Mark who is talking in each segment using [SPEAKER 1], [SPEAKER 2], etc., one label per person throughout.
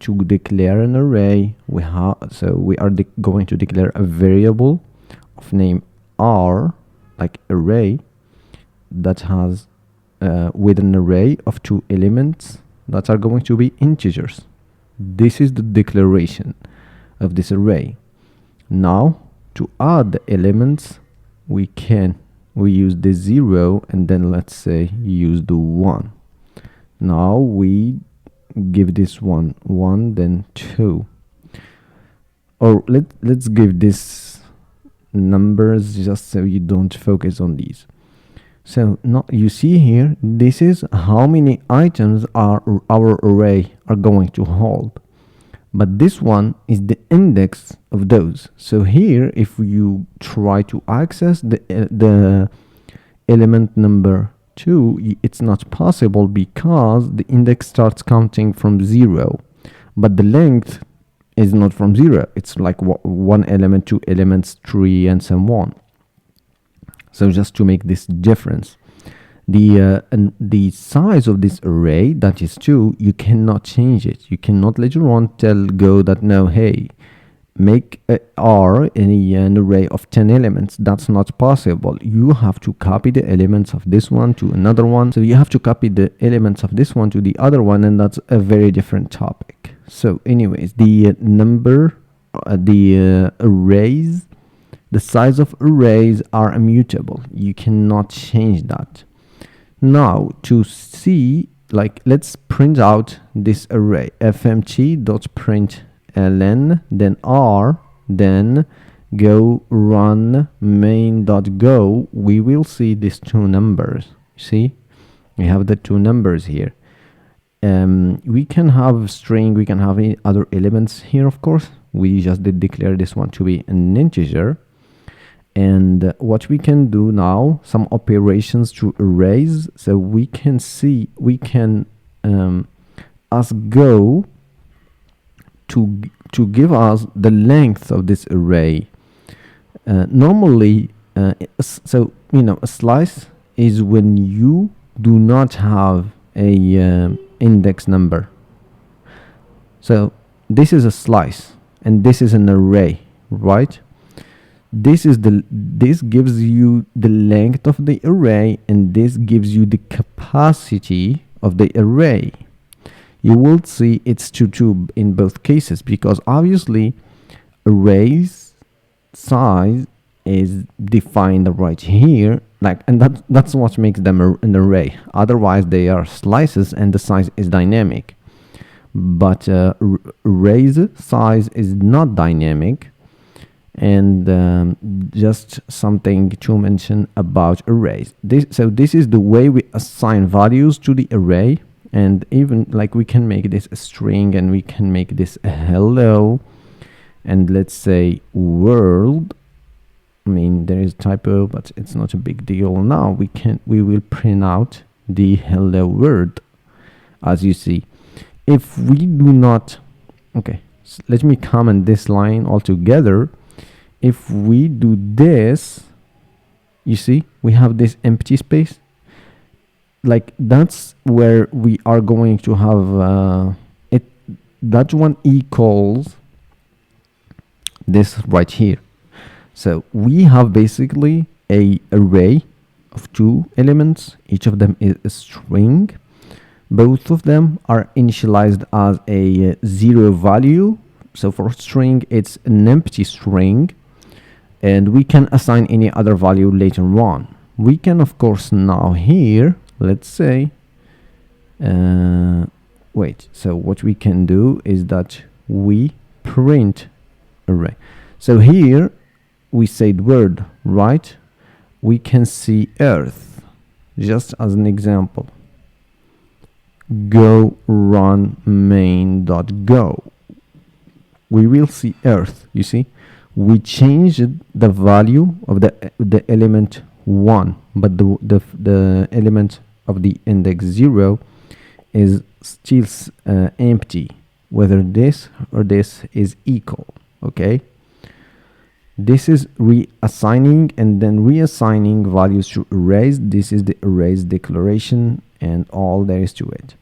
[SPEAKER 1] to declare an array, we are going to declare a variable of name r, like array, that has with an array of 2 elements that are going to be integers. This is the declaration of this array. Now to add the elements, we use the 0 and then let's say use the 1. Now we give this one 1, then 2, or let's give this numbers just so you don't focus on these. So now you see here, this is how many items our array are going to hold, but this one is the index of those. So here, if you try to access the element number 2, it's not possible because the index starts counting from 0, but the length is not from 0. It's like 1 element, 2 elements, 3, and so on. So just to make this difference, the size of this array, that is 2, you cannot change it. You cannot later on tell Go that no, hey, make R an array of 10 elements. That's not possible. You have to copy the elements of this one to another one. So you have to copy the elements of this one to the other one, and that's a very different topic. So anyways, the number, arrays, the size of arrays are immutable. You cannot change that. Now to see, like, let's print out this array, fmt.println, then r, then go run main.go. We will see these 2 numbers. See, we have the 2 numbers here. We can have string, we can have any other elements here, of course. We just did declare this one to be an integer. And what we can do now, some operations to arrays. So we can see, we can ask Go to give us the length of this array. Normally, so you know, a slice is when you do not have a index number. So this is a slice and this is an array, right? This gives you the length of the array, and this gives you the capacity of the array. You will see it's 2 in both cases, because obviously arrays size is defined right here, like, and that's what makes them an array. Otherwise they are slices and the size is dynamic. But arrays size is not dynamic. And just something to mention about arrays. So this is the way we assign values to the array, and even like we can make this a string, and we can make this a hello, and let's say world. I mean, there is a typo, but it's not a big deal. Now we will print out the hello world, as you see. If we do not, okay, so let me comment this line altogether. If we do this, you see, we have this empty space. Like, that's where we are going to have it. That one equals this right here. So we have basically a array of 2 elements. Each of them is a string. Both of them are initialized as a 0 value. So for string, it's an empty string. And we can assign any other value later on. We can, of course, now here, let's say, wait, so what we can do is that we print array. So here we said word, right? We can see earth, just as an example. Go run main.go. We will see earth, you see? We changed the value of the element 1, but the element of the index 0 is still empty, whether this or this is equal. Okay, this is reassigning and then reassigning values to arrays. This is the arrays declaration and all there is to it.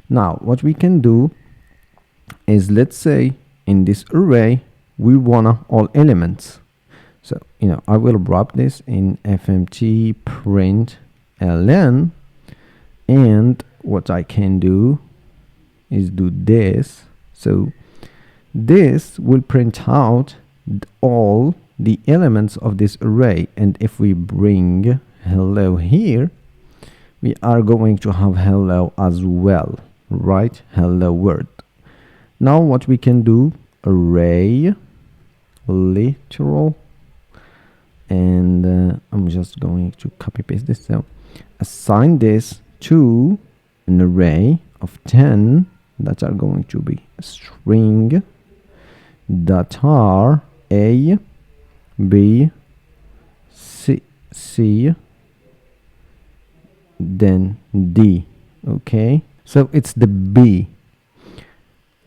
[SPEAKER 1] Now what we can do is, let's say in this array we wanna all elements. So I will wrap this in fmt print ln, and what I can do is do this. So this will print out all the elements of this array, and if we bring hello here, we are going to have hello as well, right? Hello world. Now what we can do, array literal, and I'm just going to copy paste this. So assign this to an array of 10 that are going to be string that are a, b, c, then d. Okay, so it's the b.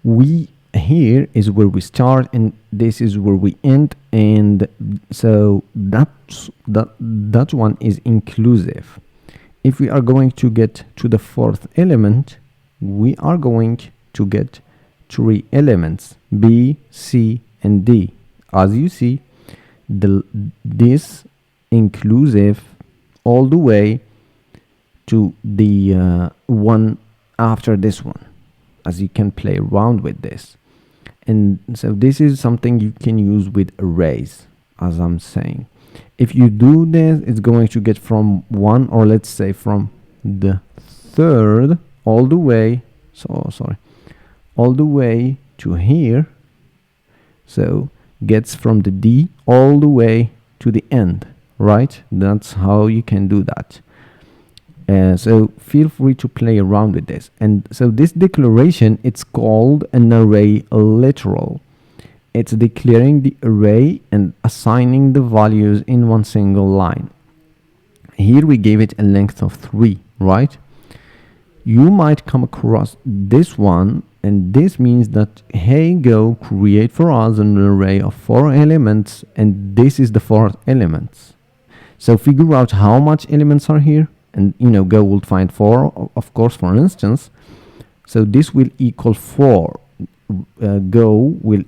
[SPEAKER 1] We here is where we start and this is where we end, and so that one is inclusive. If we are going to get to the fourth element, we are going to get 3 elements, b, c, and d. As you see, this inclusive all the way to the one after this one, as you can play around with this. And so this is something you can use with arrays, as I'm saying. If you do this, it's going to get from 1, or let's say from the third all the way, all the way to here. So gets from the D all the way to the end, right? That's how you can do that. So feel free to play around with this. And so this declaration, it's called an array literal. It's declaring the array and assigning the values in one single line. Here we gave it a length of 3, right? You might come across this one, and this means that, hey, go create for us an array of 4 elements, and this is the 4 elements. So figure out how much elements are here, and Go will find 4, of course, for instance. So this will equal 4. Go will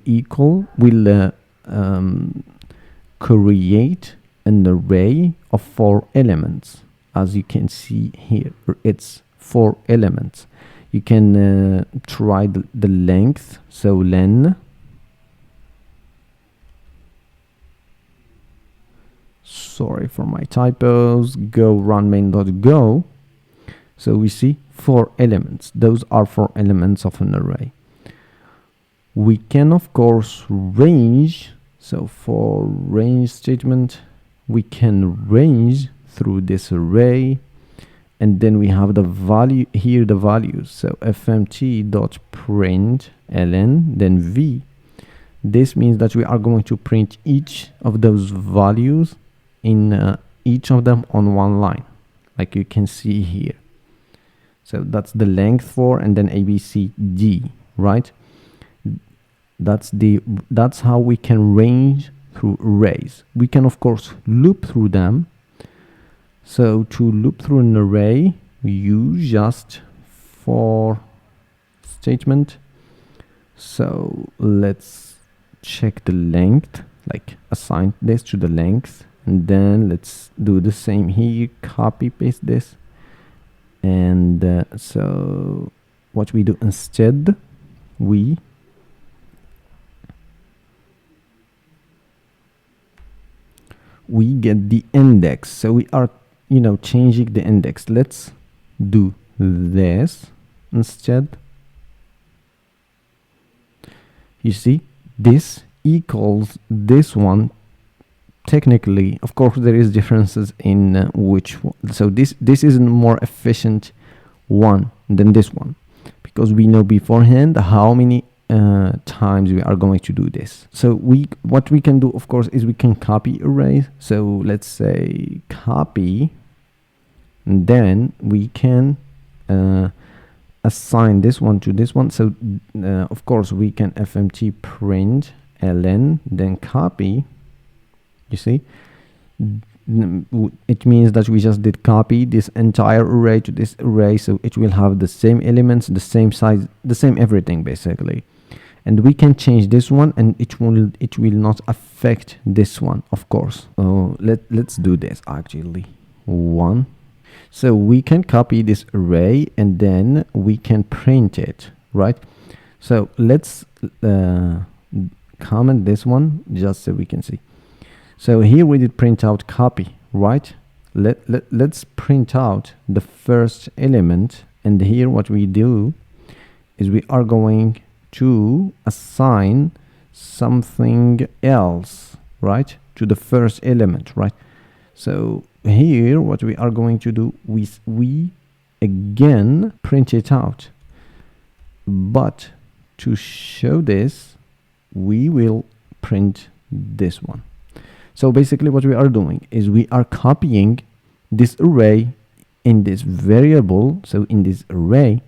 [SPEAKER 1] create an array of 4 elements. As you can see here, it's 4 elements. You can try the length. So len, sorry for my typos, go run main.go. So we see 4 elements. Those are 4 elements of an array. We can, of course, range. So for range statement, we can range through this array, and then we have the value here, the values. So fmt.print ln, then v. This means that we are going to print each of those values in each of them on one line, like you can see here. So that's the length for, and then a, b, c, d, right? That's how we can range through arrays. We can, of course, loop through them. So to loop through an array, we use just for statement. So let's check the length, like assign this to the length, and then let's do the same here, copy paste this. And so what we do instead, we get the index. So we are changing the index. Let's do this instead. You see, this equals this one. Technically, of course, there is differences in which one. So this is a more efficient one than this one, because we know beforehand how many times we are going to do this. So what we can do, of course, is we can copy arrays. So let's say copy, and then we can assign this one to this one. So of course we can fmt print ln, then copy. You see, it means that we just did copy this entire array to this array, so it will have the same elements, the same size, the same everything basically. and we can change this one, and it will not affect this one, of course. Let's do this actually. One. So we can copy this array and then we can print it, right? So let's comment this one just so we can see. So here we did print out copy, right? Let's print out the first element, and here what we do is we are going to assign something else, right, to the first element, right? So here what we are going to do, we again print it out, but to show this we will print this one. So basically what we are doing is we are copying this array in this variable. So in this array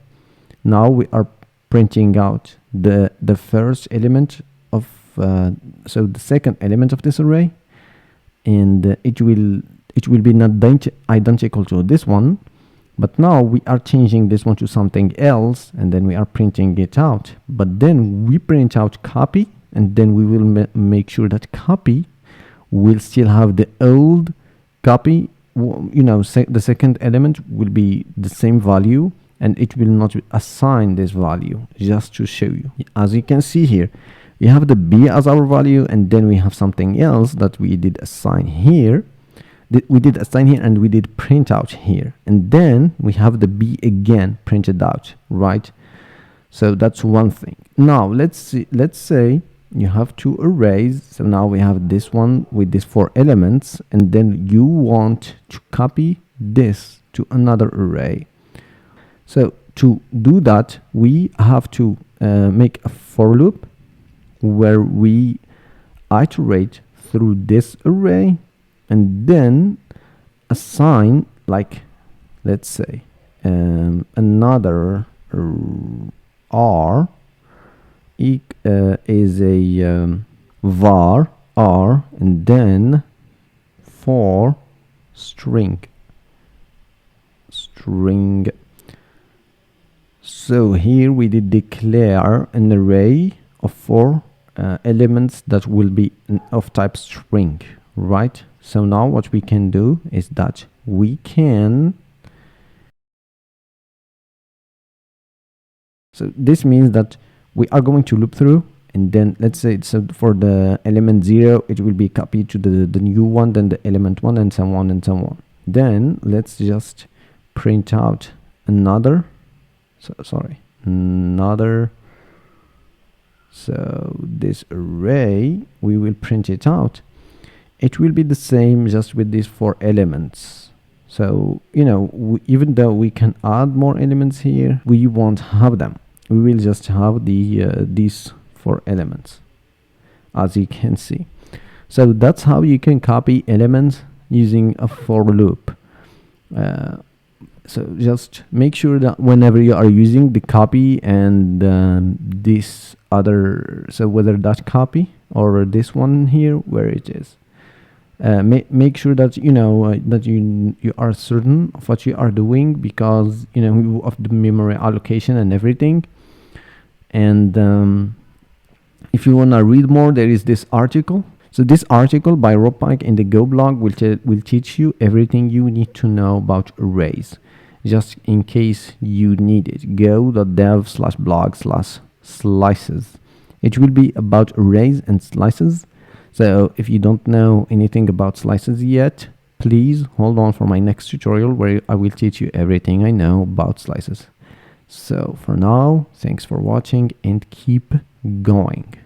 [SPEAKER 1] now we are printing out the first element of so the second element of this array, and it will be not identical to this one, but now we are changing this one to something else, and then we are printing it out. But then we print out copy, and then we will make sure that copy will still have the old copy, you know, the second element will be the same value, and it will not assign this value, just to show you. As you can see here, we have the b as our value, and then we have something else that we did assign here. We did assign here and we did print out here, and then we have the b again printed out, right? So that's one thing. Now let's say you have two arrays. So now we have this one with these 4 elements, and then you want to copy this to another array. So to do that, we have to make a for loop where we iterate through this array, and then assign, like, let's say another r is a var r, and then for string. So here we did declare an array of 4 elements that will be of type string, right? So now what we can do is that we can, so this means that we are going to loop through, and then let's say so for the element 0 it will be copied to the new one, then the element 1, and so on and so on. Then let's just print out another, so this array, we will print it out. It will be the same just with these 4 elements. So, you know, even though we can add more elements here, we won't have them. We will just have these 4 elements, as you can see. So that's how you can copy elements using a for loop. So just make sure that whenever you are using the copy and this other, so whether that copy or this one here, where it is, make sure that you know that you are certain of what you are doing, because you know of the memory allocation and everything. And if you want to read more, there is this article. So this article by Robpike in the Go blog will teach you everything you need to know about arrays, just in case you need it. go.dev/blog/slices. It will be about arrays and slices. So if you don't know anything about slices yet, please hold on for my next tutorial where I will teach you everything I know about slices. So for now, thanks for watching and keep going.